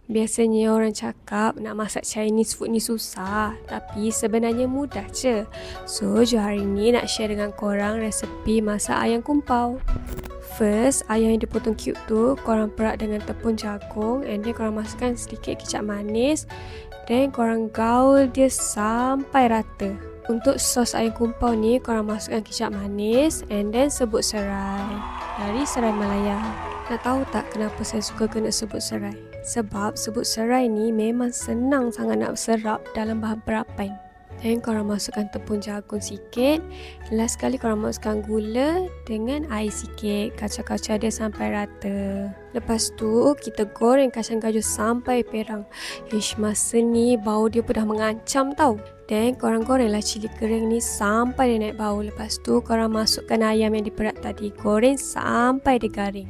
Biasanya orang cakap nak masak Chinese food ni susah, tapi sebenarnya mudah je. So, jom hari ni nak share dengan korang resepi masak ayam kumpau. First, ayam yang dipotong cube tu korang perak dengan tepung jagung, and then korang masukkan sedikit kicap manis, then korang gaul dia sampai rata. Untuk sos ayam kumpau ni korang masukkan kicap manis and then sebut serai dari Serai Malaya. Nak tahu tak kenapa saya suka kena sebut serai? Sebab sebut serai ni memang senang sangat nak serap dalam bahan perapan. Dan korang masukkan tepung jagung sikit. Last sekali korang masukkan gula dengan air sikit. Kacau-kacau dia sampai rata. Lepas tu kita goreng kacang gajah sampai perang. Masa ni bau dia pun dah mengancam tau. Dan korang gorenglah cili kering ni sampai dia naik bau. Lepas tu korang masukkan ayam yang diperak tadi. Goreng sampai dia garing.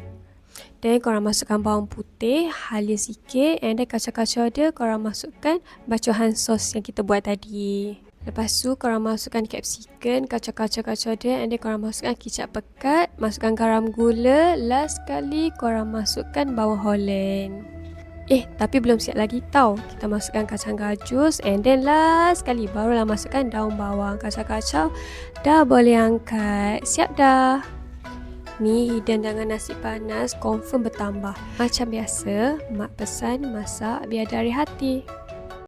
Dan korang masukkan bawang putih, halia sikit, and then kacau-kacau dia korang masukkan bacohan sos yang kita buat tadi. Lepas tu korang masukkan capsicum, kacau-kacau dia, and then korang masukkan kicap pekat, masukkan garam gula, last sekali korang masukkan bawang Holland. Tapi belum siap lagi tau. Kita masukkan kacang gajus, and then last sekali barulah masukkan daun bawang. Kacau-kacau, dah boleh angkat. Siap dah. Ni hidang dengan nasi panas confirm bertambah. Macam biasa, mak pesan masak biar dari hati.